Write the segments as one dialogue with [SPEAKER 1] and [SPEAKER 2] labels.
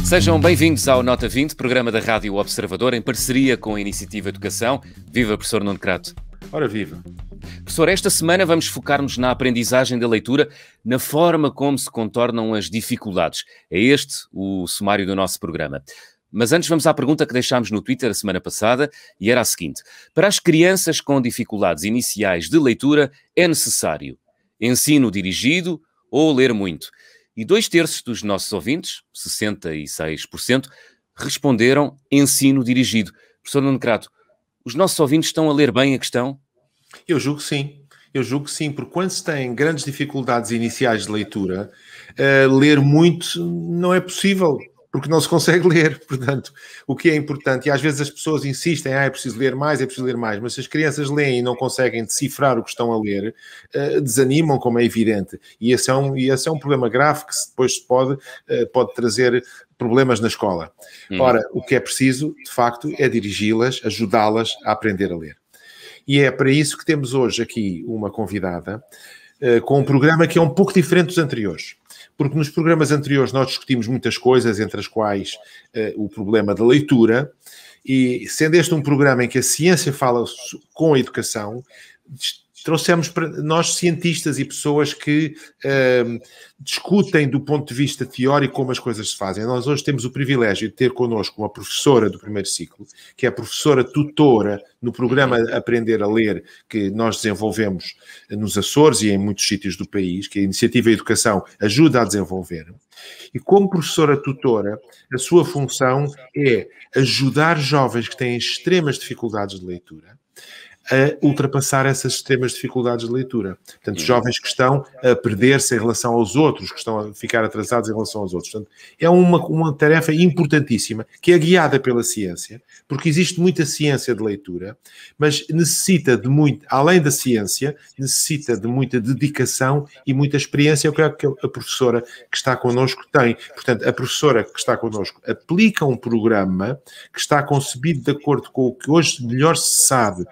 [SPEAKER 1] Sejam bem-vindos ao Nota 20, programa da Rádio Observador, em parceria com a Iniciativa Educação. Viva, professor Nuno Crato.
[SPEAKER 2] Ora, viva.
[SPEAKER 1] Professor, esta semana vamos focar-nos na aprendizagem da leitura, na forma como se contornam as dificuldades. É este o sumário do nosso programa. Mas antes vamos à pergunta que deixámos no Twitter a semana passada, e era a seguinte: para as crianças com dificuldades iniciais de leitura, é necessário ensino dirigido ou ler muito? E 2/3 dos nossos ouvintes, 66%, responderam ensino dirigido. Professor Nuno Crato, os nossos ouvintes estão a ler bem a questão?
[SPEAKER 2] Eu julgo que sim, porque quando se tem grandes dificuldades iniciais de leitura, ler muito não é possível, porque não se consegue ler. Portanto, o que é importante, e às vezes as pessoas insistem, é preciso ler mais, mas se as crianças leem e não conseguem decifrar o que estão a ler, desanimam, como é evidente. E esse é um problema grave que depois pode trazer problemas na escola. Ora, o que é preciso, de facto, é dirigi-las, ajudá-las a aprender a ler. E é para isso que temos hoje aqui uma convidada com um programa que é um pouco diferente dos anteriores. Porque nos programas anteriores nós discutimos muitas coisas, entre as quais o problema da leitura, e sendo este um programa em que a ciência fala com a educação, trouxemos para nós cientistas e pessoas que discutem do ponto de vista teórico como as coisas se fazem. Nós hoje temos o privilégio de ter connosco uma professora do primeiro ciclo, que é a professora tutora no programa Aprender a Ler, que nós desenvolvemos nos Açores e em muitos sítios do país, que a Iniciativa Educação ajuda a desenvolver. E como professora tutora, a sua função é ajudar jovens que têm extremas dificuldades de leitura a ultrapassar essas extremas dificuldades de leitura. Portanto, jovens que estão a perder-se em relação aos outros, que estão a ficar atrasados em relação aos outros. Portanto, é uma tarefa importantíssima, que é guiada pela ciência, porque existe muita ciência de leitura, mas necessita de muito, além da ciência, necessita de muita dedicação e muita experiência, que a professora que está connosco tem. Portanto, a professora que está connosco aplica um programa que está concebido de acordo com o que hoje melhor se sabe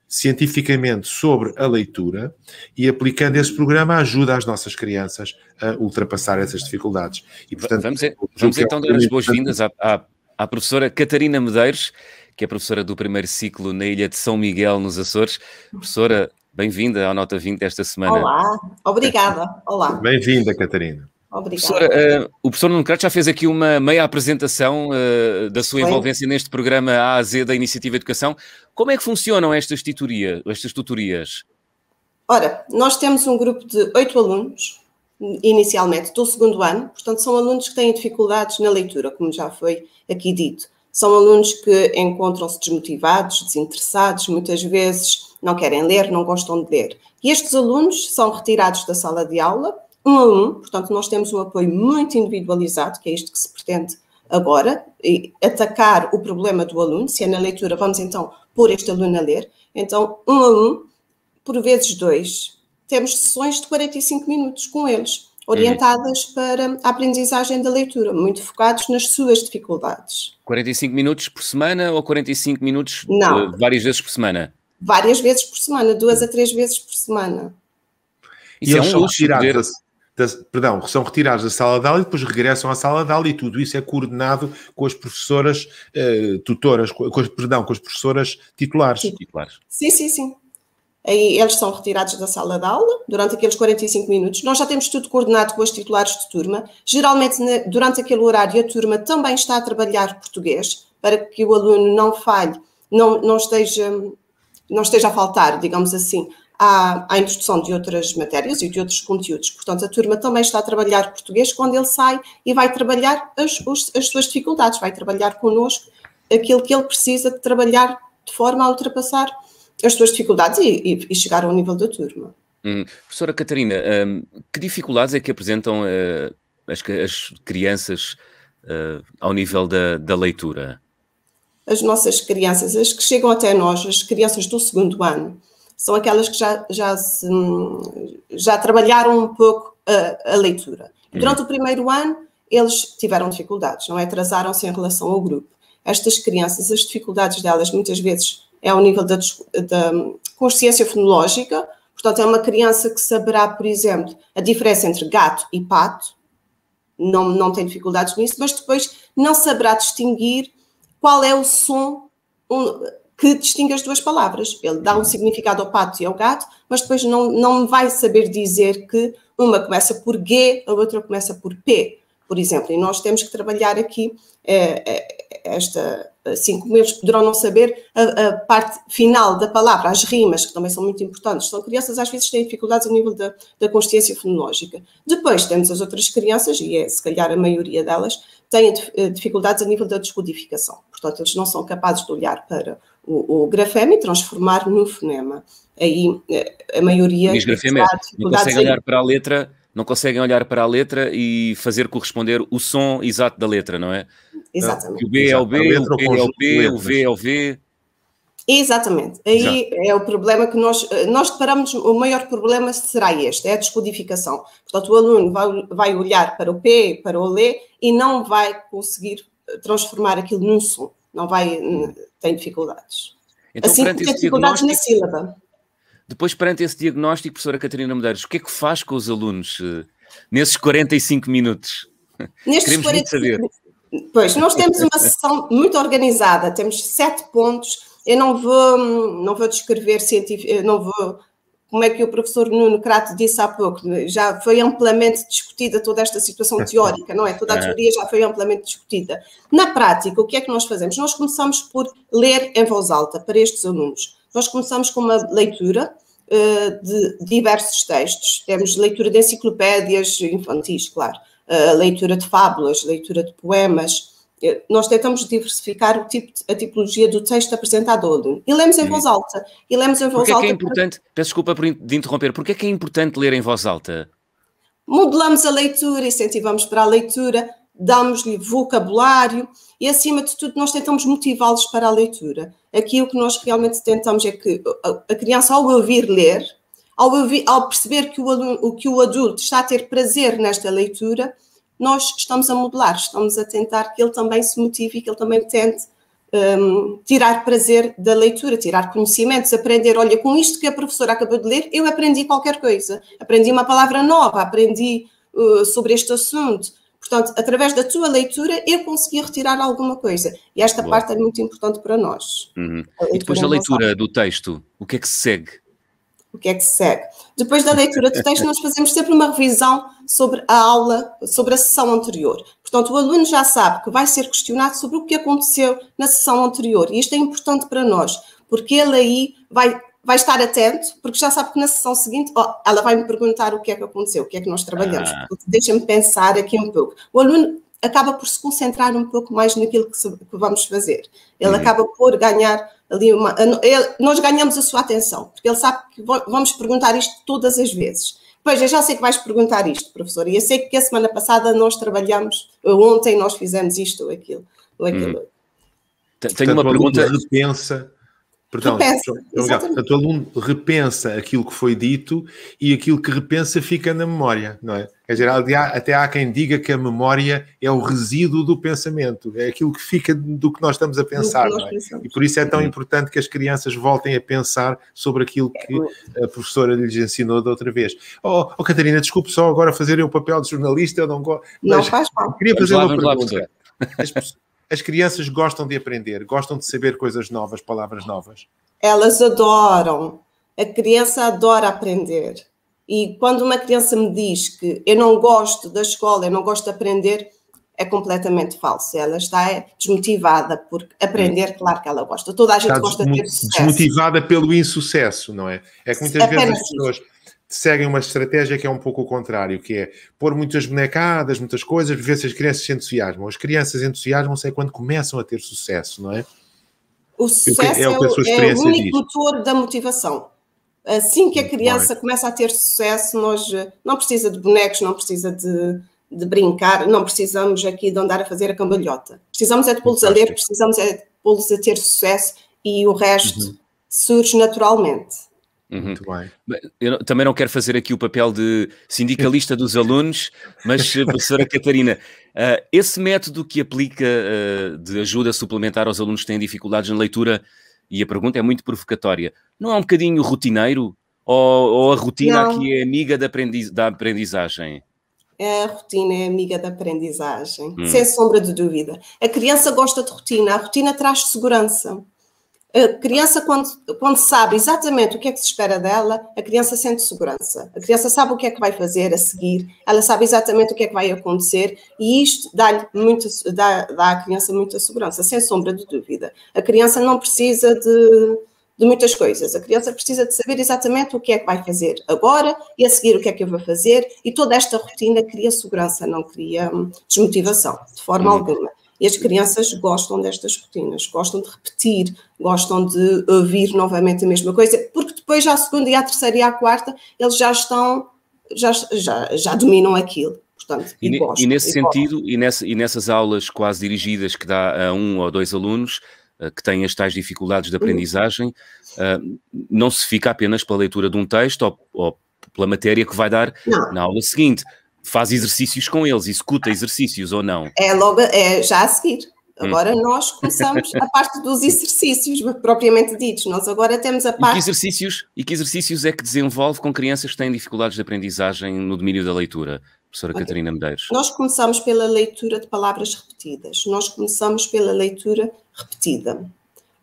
[SPEAKER 2] cientificamente sobre a leitura, e aplicando esse programa ajuda as nossas crianças a ultrapassar essas dificuldades. E, portanto,
[SPEAKER 1] vamos então dar as boas-vindas à professora Catarina Medeiros, que é professora do primeiro ciclo na Ilha de São Miguel, nos Açores. Professora, bem-vinda ao Nota 20 desta semana.
[SPEAKER 3] Olá, obrigada. Olá.
[SPEAKER 2] Bem-vinda, Catarina.
[SPEAKER 3] Obrigada.
[SPEAKER 1] Professora, o professor Nuno Crato já fez aqui uma meia apresentação da sua envolvência neste programa A a Z da Iniciativa Educação. Como é que funcionam estas tutorias?
[SPEAKER 3] Ora, nós temos um grupo de 8 alunos, inicialmente, do segundo ano. Portanto, são alunos que têm dificuldades na leitura, como já foi aqui dito. São alunos que encontram-se desmotivados, desinteressados, muitas vezes não querem ler, não gostam de ler. E estes alunos são retirados da sala de aula, 1 a 1, portanto nós temos um apoio muito individualizado, que é isto que se pretende agora, e atacar o problema do aluno. Se é na leitura, vamos então pôr este aluno a ler. Então, 1 a 1, por vezes 2, temos sessões de 45 minutos com eles, orientadas para a aprendizagem da leitura, muito focados nas suas dificuldades.
[SPEAKER 1] 45 minutos por semana ou 45 minutos várias vezes por semana?
[SPEAKER 3] Várias vezes por semana, 2 a 3 vezes por semana.
[SPEAKER 2] E eles são retirados são retirados da sala de aula e depois regressam à sala de aula, e tudo isso é coordenado com as professoras tutoras, com as professoras titulares.
[SPEAKER 3] Sim. Aí eles são retirados da sala de aula durante aqueles 45 minutos. Nós já temos tudo coordenado com os titulares de turma. Geralmente, durante aquele horário, a turma também está a trabalhar português, para que o aluno não falhe, não esteja a faltar, digamos assim, à introdução de outras matérias e de outros conteúdos. Portanto, a turma também está a trabalhar português quando ele sai e vai trabalhar as suas dificuldades, vai trabalhar connosco aquilo que ele precisa de trabalhar de forma a ultrapassar as suas dificuldades e chegar ao nível da turma.
[SPEAKER 1] Professora Catarina, que dificuldades é que apresentam as crianças ao nível da leitura?
[SPEAKER 3] As nossas crianças, as que chegam até nós, as crianças do segundo ano, são aquelas que já trabalharam um pouco a leitura. Durante o primeiro ano, eles tiveram dificuldades, não é? Atrasaram-se em relação ao grupo. Estas crianças, as dificuldades delas, muitas vezes, é ao nível da consciência fonológica, Portanto, é uma criança que saberá, por exemplo, a diferença entre gato e pato, não tem dificuldades nisso, mas depois não saberá distinguir qual é o som que distingue as duas palavras. Ele dá um significado ao pato e ao gato, mas depois não vai saber dizer que uma começa por G, a outra começa por P, por exemplo. E nós temos que trabalhar aqui assim como eles poderão não saber a parte final da palavra, as rimas, que também são muito importantes. São crianças, às vezes, que têm dificuldades a nível da consciência fonológica. Depois temos as outras crianças, e se calhar a maioria delas, têm dificuldades a nível da descodificação. Portanto, eles não são capazes de olhar para o grafema e transformar no fonema. Aí a maioria...
[SPEAKER 1] Diz grafema, não conseguem olhar para a letra... Não conseguem olhar para a letra e fazer corresponder o som exato da letra, não é?
[SPEAKER 3] Exatamente.
[SPEAKER 1] O B é o B, o P é o P, o V é o V.
[SPEAKER 3] Exatamente. Aí é o problema que nós deparamos, o maior problema será este, é a descodificação. Portanto, o aluno vai olhar para o P, para o L e não vai conseguir transformar aquilo num som. Tem dificuldades.
[SPEAKER 1] Então,
[SPEAKER 3] assim como tem dificuldades na sílaba.
[SPEAKER 1] Depois, perante esse diagnóstico, professora Catarina Medeiros, o que é que faz com os alunos nesses 45 minutos?
[SPEAKER 3] Nestes 45 Pois, nós temos uma sessão muito organizada, temos 7 pontos. Eu não vou descrever como é que o professor Nuno Crato disse há pouco, já foi amplamente discutida toda esta situação teórica, não é? Toda a teoria já foi amplamente discutida. Na prática, o que é que nós fazemos? Nós começamos por ler em voz alta para estes alunos. Nós começamos com uma leitura de diversos textos. Temos leitura de enciclopédias infantis, claro, leitura de fábulas, leitura de poemas. Nós tentamos diversificar a tipologia do texto apresentado ao aluno. E lemos em voz alta.
[SPEAKER 1] Porquê é que é importante, peço desculpa de interromper, porquê é que é importante ler em voz alta?
[SPEAKER 3] Modelamos a leitura, incentivamos para a leitura, damos-lhe vocabulário e, acima de tudo, nós tentamos motivá-los para a leitura. Aqui o que nós realmente tentamos é que a criança, ao ouvir ler, ao perceber que o adulto está a ter prazer nesta leitura, nós estamos a modelar, estamos a tentar que ele também se motive e que ele também tente tirar prazer da leitura, tirar conhecimentos, aprender. Olha, com isto que a professora acabou de ler, eu aprendi qualquer coisa. Aprendi uma palavra nova, aprendi sobre este assunto. Portanto, através da tua leitura, eu consegui retirar alguma coisa. E esta parte é muito importante para nós.
[SPEAKER 1] E depois da leitura do texto, o que é que se segue?
[SPEAKER 3] O que é que se segue? Depois da leitura do texto, nós fazemos sempre uma revisão sobre a aula, sobre a sessão anterior. Portanto, o aluno já sabe que vai ser questionado sobre o que aconteceu na sessão anterior. E isto é importante para nós, porque ele aí vai estar atento, porque já sabe que na sessão seguinte, ela vai me perguntar o que é que aconteceu, o que é que nós trabalhamos. Deixa-me pensar aqui um pouco. O aluno acaba por se concentrar um pouco mais naquilo que vamos fazer. Ele acaba por ganhar ali nós ganhamos a sua atenção, porque ele sabe que vamos perguntar isto todas as vezes. Pois, eu já sei que vais perguntar isto, professor, e eu sei que a semana passada nós trabalhamos, ontem nós fizemos isto ou aquilo.
[SPEAKER 1] Tenho uma pergunta.
[SPEAKER 2] Portanto, o aluno repensa aquilo que foi dito e aquilo que repensa fica na memória, não é? Quer dizer, até há quem diga que a memória é o resíduo do pensamento, é aquilo que fica do que nós estamos a pensar, não é? E por isso é tão importante que as crianças voltem a pensar sobre aquilo que a professora lhes ensinou da outra vez. Catarina, desculpe só agora fazer o papel de jornalista, eu não gosto.
[SPEAKER 3] Não faz mal.
[SPEAKER 2] Queria fazer uma pergunta. As crianças gostam de aprender, gostam de saber coisas novas, palavras novas.
[SPEAKER 3] Elas adoram. A criança adora aprender. E quando uma criança me diz que eu não gosto da escola, eu não gosto de aprender, é completamente falso. Ela está desmotivada por aprender, claro que ela gosta. Toda a gente gosta de ter sucesso.
[SPEAKER 2] Desmotivada pelo insucesso, não é? É que muitas vezes as pessoas seguem uma estratégia que é um pouco o contrário, que é pôr muitas bonecadas, muitas coisas, ver se as crianças se entusiasmam. As crianças entusiasmam-se quando começam a ter sucesso, não é?
[SPEAKER 3] O sucesso é o único motor da motivação. Assim que a criança começa a ter sucesso, nós não precisa de bonecos, não precisa de brincar, não precisamos aqui de andar a fazer a cambalhota. Precisamos é de pô-los a ler, precisamos é de pô-los a ter sucesso e o resto surge naturalmente.
[SPEAKER 2] Muito bem.
[SPEAKER 1] Eu também não quero fazer aqui o papel de sindicalista dos alunos, mas, professora Catarina, esse método que aplica de ajuda suplementar aos alunos que têm dificuldades na leitura, e a pergunta é muito provocatória, não é um bocadinho rotineiro? ou a rotina
[SPEAKER 3] Não.
[SPEAKER 1] aqui é amiga da aprendizagem?
[SPEAKER 3] A rotina é amiga da aprendizagem, sem sombra de dúvida. A criança gosta de rotina, a rotina traz segurança. A criança, quando sabe exatamente o que é que se espera dela, a criança sente segurança. A criança sabe o que é que vai fazer a seguir, ela sabe exatamente o que é que vai acontecer e isto dá à criança muita segurança, sem sombra de dúvida. A criança não precisa de muitas coisas. A criança precisa de saber exatamente o que é que vai fazer agora e a seguir o que é que eu vou fazer, e toda esta rotina cria segurança, não cria desmotivação, de forma alguma. E as crianças gostam destas rotinas, gostam de repetir, gostam de ouvir novamente a mesma coisa, porque depois, à segunda, e à terceira e à quarta, eles já dominam aquilo. Portanto,
[SPEAKER 1] e nesse sentido, e nessas aulas quase dirigidas que dá a 1 ou 2 alunos que têm as tais dificuldades de aprendizagem, não se fica apenas pela leitura de um texto ou pela matéria que vai dar na aula seguinte. Faz exercícios com eles, executa exercícios ou não?
[SPEAKER 3] É já a seguir. Agora nós começamos a parte dos exercícios propriamente ditos. Nós agora temos a parte...
[SPEAKER 1] E que exercícios é que desenvolve com crianças que têm dificuldades de aprendizagem no domínio da leitura, professora Catarina Medeiros?
[SPEAKER 3] Nós começamos pela leitura de palavras repetidas. Nós começamos pela leitura repetida.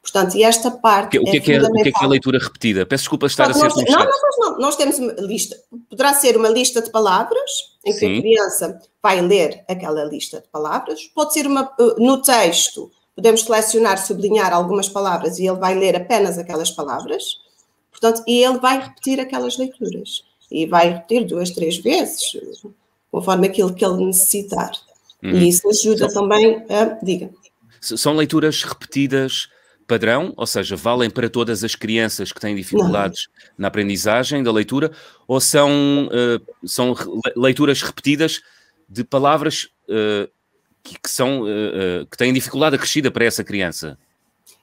[SPEAKER 3] Portanto, e esta parte
[SPEAKER 1] o que é a leitura repetida? Peço desculpa estar a ser tão chato.
[SPEAKER 3] Não, nós temos uma lista. Poderá ser uma lista de palavras, em que a criança vai ler aquela lista de palavras. Pode ser no texto, podemos selecionar, sublinhar algumas palavras e ele vai ler apenas aquelas palavras. Portanto, e ele vai repetir aquelas leituras. E vai repetir 2, 3 vezes, conforme aquilo que ele necessitar. E isso ajuda também a... Diga.
[SPEAKER 1] São leituras repetidas padrão, ou seja, valem para todas as crianças que têm dificuldades na aprendizagem da leitura, ou são leituras repetidas de palavras que têm dificuldade acrescida para essa criança?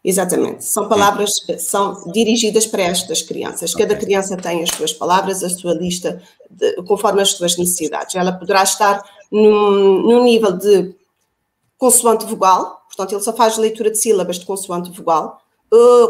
[SPEAKER 3] Exatamente, são palavras que são dirigidas para estas crianças. Cada criança tem as suas palavras, a sua lista, conforme as suas necessidades. Ela poderá estar num nível de consoante vogal, portanto, ele só faz leitura de sílabas de consoante vogal,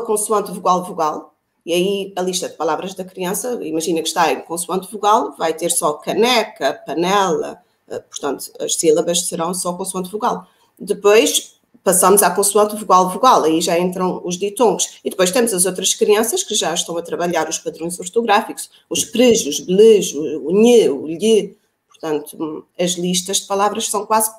[SPEAKER 3] consoante vogal, vogal, e aí a lista de palavras da criança, imagina que está em consoante vogal, vai ter só caneca, panela, portanto, as sílabas serão só consoante vogal. Depois passamos à consoante vogal, vogal, aí já entram os ditongos. E depois temos as outras crianças que já estão a trabalhar os padrões ortográficos, os prejos, os belejos, o nhê, o lhe. Portanto, as listas de palavras são quase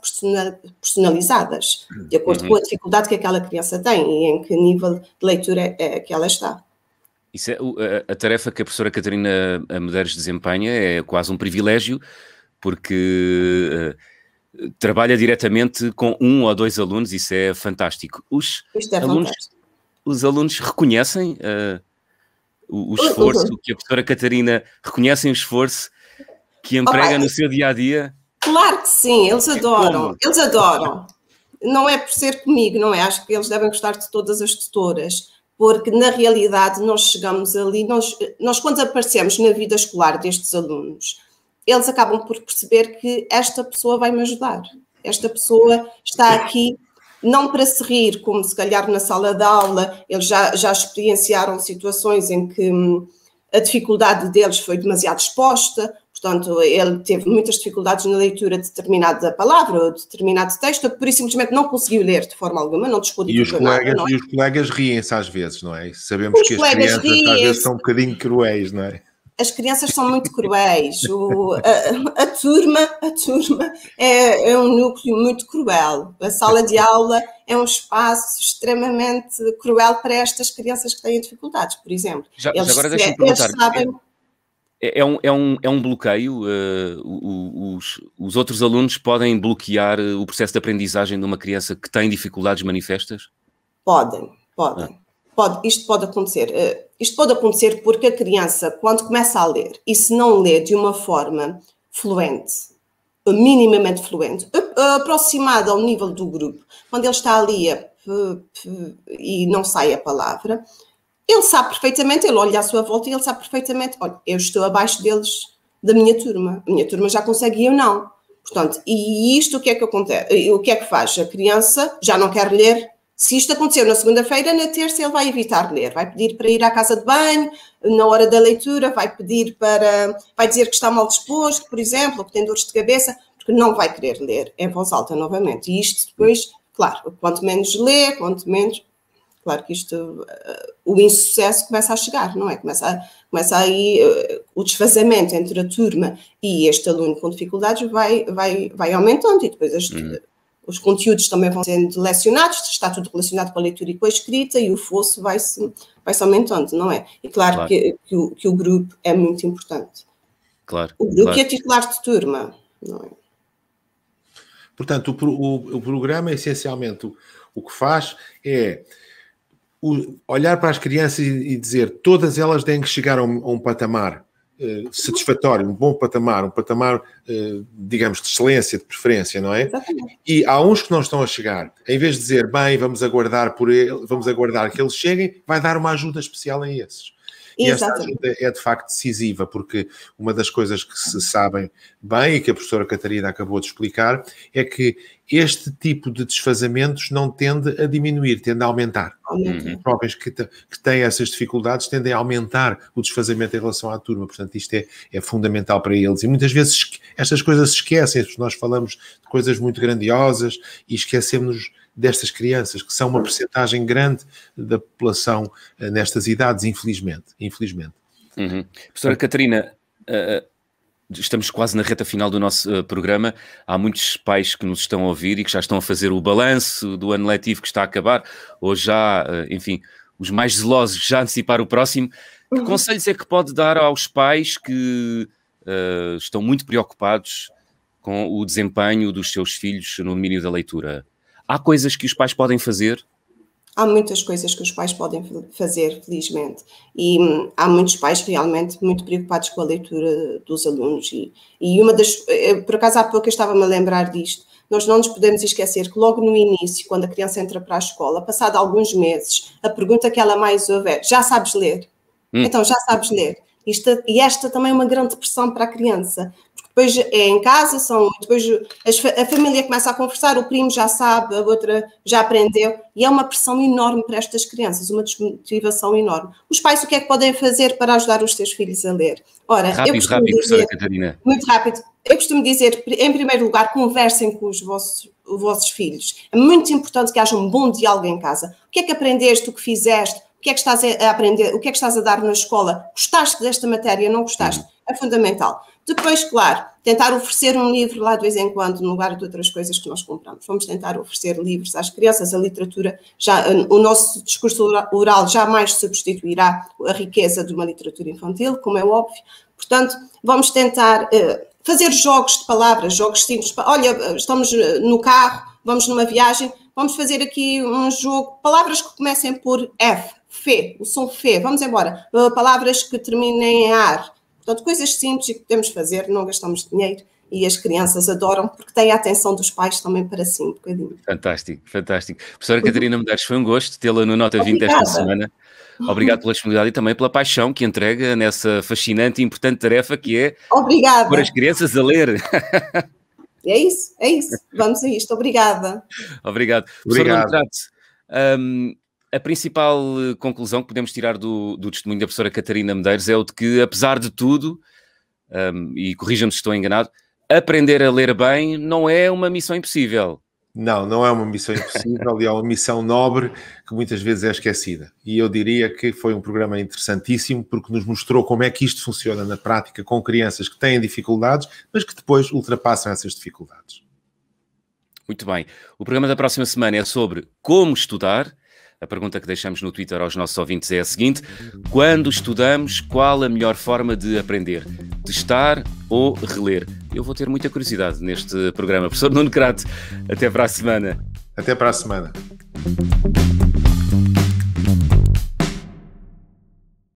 [SPEAKER 3] personalizadas, de acordo com a dificuldade que aquela criança tem e em que nível de leitura é que ela está.
[SPEAKER 1] Isso a tarefa que a professora Catarina Medeiros desempenha é quase um privilégio, porque trabalha diretamente com 1 ou 2 alunos, isso é fantástico. Os alunos reconhecem o esforço que a professora Catarina reconhecem o esforço que emprega no seu dia-a-dia?
[SPEAKER 3] Claro que sim, eles adoram, eles adoram. Não é por ser comigo, não é? Acho que eles devem gostar de todas as tutoras, porque na realidade nós chegamos ali, nós quando aparecemos na vida escolar destes alunos, eles acabam por perceber que esta pessoa vai me ajudar. Esta pessoa está aqui não para se rir, como se calhar na sala de aula, eles já experienciaram situações em que a dificuldade deles foi demasiado exposta. Portanto, ele teve muitas dificuldades na leitura de determinada palavra ou de determinado texto, por isso simplesmente não conseguiu ler de forma alguma, não descodificou nada.
[SPEAKER 2] E os colegas riem-se às vezes, não é? Sabemos que as crianças às vezes são um bocadinho cruéis, não é?
[SPEAKER 3] As crianças são muito cruéis. A turma é um núcleo muito cruel. A sala de aula é um espaço extremamente cruel para estas crianças que têm dificuldades, por exemplo.
[SPEAKER 1] Agora deixa-me perguntar. É um bloqueio? Os outros alunos podem bloquear o processo de aprendizagem de uma criança que tem dificuldades manifestas?
[SPEAKER 3] Podem. Isto pode acontecer. Isto pode acontecer porque a criança, quando começa a ler, e se não lê de uma forma fluente, minimamente fluente, aproximada ao nível do grupo, quando ele está ali e não sai a palavra, ele sabe perfeitamente, ele olha à sua volta e ele sabe perfeitamente, olha, eu estou abaixo deles, da minha turma. A minha turma já consegue e eu não. Portanto, e isto o que é que acontece? O que é que faz? A criança já não quer ler Se isto aconteceu na segunda-feira, na terça ele vai evitar ler, vai pedir para ir à casa de banho, na hora da leitura, vai dizer que está mal disposto, por exemplo, ou que tem dores de cabeça, porque não vai querer ler em voz alta novamente. E isto depois, claro, quanto menos lê, quanto menos... Claro que isto, o insucesso começa a chegar, não é? Começa aí o desfazamento entre a turma e este aluno com dificuldades vai aumentando, e depois os conteúdos também vão sendo lecionados, está tudo relacionado com a leitura e com a escrita, e o fosso vai-se aumentando, não é? E claro. Que o grupo é muito importante.
[SPEAKER 1] Claro.
[SPEAKER 3] O grupo é titular de turma, não é?
[SPEAKER 2] Portanto, o programa, essencialmente, o que faz é olhar para as crianças e dizer todas elas têm que chegar a um patamar satisfatório, um bom patamar, digamos, de excelência, de preferência, não é?
[SPEAKER 3] Exatamente.
[SPEAKER 2] E há uns que não estão a chegar. Em vez de dizer, bem, vamos aguardar que eles cheguem, vai dar uma ajuda especial a esses. E esta ajuda é de facto decisiva, porque uma das coisas que se sabem bem e que a professora Catarina acabou de explicar é que este tipo de desfazamentos não tende a diminuir, tende a aumentar. Os jovens que têm essas dificuldades tendem a aumentar o desfazamento em relação à turma, portanto isto é fundamental para eles. E muitas vezes estas coisas se esquecem, nós falamos de coisas muito grandiosas e esquecemos destas crianças, que são uma percentagem grande da população nestas idades, infelizmente.
[SPEAKER 1] Professora Catarina, estamos quase na reta final do nosso programa. Há muitos pais que nos estão a ouvir e que já estão a fazer o balanço do ano letivo que está a acabar, ou já, enfim, os mais zelosos já antecipar o próximo. Que conselhos é que pode dar aos pais que estão muito preocupados com o desempenho dos seus filhos no domínio da leitura? Há coisas que os pais podem fazer?
[SPEAKER 3] Há muitas coisas que os pais podem fazer, felizmente. E há muitos pais realmente muito preocupados com a leitura dos alunos. E uma das... Por acaso, há pouco eu estava-me a lembrar disto. Nós não nos podemos esquecer que logo no início, quando a criança entra para a escola, passado alguns meses, a pergunta que ela mais ouve é: já sabes ler? Então, já sabes ler. E esta também é uma grande pressão para a criança. Depois é em casa, depois a família começa a conversar, o primo já sabe, a outra já aprendeu, e é uma pressão enorme para estas crianças, uma desmotivação enorme. Os pais, o que é que podem fazer para ajudar os seus filhos a ler? Ora,
[SPEAKER 1] rápido, professora Catarina.
[SPEAKER 3] Muito rápido. Eu costumo dizer, em primeiro lugar, conversem com os vossos filhos. É muito importante que haja um bom diálogo em casa. O que é que aprendeste, o que fizeste? O que é que estás a aprender? O que é que estás a dar na escola? Gostaste desta matéria? Não gostaste? É fundamental. Depois, claro, tentar oferecer um livro lá de vez em quando, no lugar de outras coisas que nós compramos. Vamos tentar oferecer livros às crianças, a literatura, o nosso discurso oral jamais substituirá a riqueza de uma literatura infantil, como é óbvio. Portanto, vamos tentar fazer jogos de palavras, jogos simples. Olha, estamos no carro, vamos numa viagem, vamos fazer aqui um jogo, palavras que comecem por F, Fê, o som Fê, vamos embora. Palavras que terminem em ar. Portanto, coisas simples e que podemos fazer, não gastamos dinheiro e as crianças adoram porque têm a atenção dos pais também para si um bocadinho.
[SPEAKER 1] Fantástico, fantástico. Professora Catarina Medeiros, foi um gosto tê-la no Nota 20 esta semana. Obrigado pela disponibilidade e também pela paixão que entrega nessa fascinante e importante tarefa que é pôr as crianças a ler.
[SPEAKER 3] É isso. Vamos a isto. Obrigada.
[SPEAKER 1] Obrigado.
[SPEAKER 2] Obrigado.
[SPEAKER 1] A principal conclusão que podemos tirar do testemunho da professora Catarina Medeiros é o de que, apesar de tudo, e corrija-me se estou enganado, aprender a ler bem não é uma missão impossível.
[SPEAKER 2] Não é uma missão impossível e é uma missão nobre que muitas vezes é esquecida. E eu diria que foi um programa interessantíssimo porque nos mostrou como é que isto funciona na prática com crianças que têm dificuldades, mas que depois ultrapassam essas dificuldades.
[SPEAKER 1] Muito bem. O programa da próxima semana é sobre como estudar. A pergunta que deixamos no Twitter aos nossos ouvintes é a seguinte: quando estudamos, qual a melhor forma de aprender? Testar ou reler? Eu vou ter muita curiosidade neste programa. Professor Nuno Crato, até para a semana.
[SPEAKER 2] Até para a semana.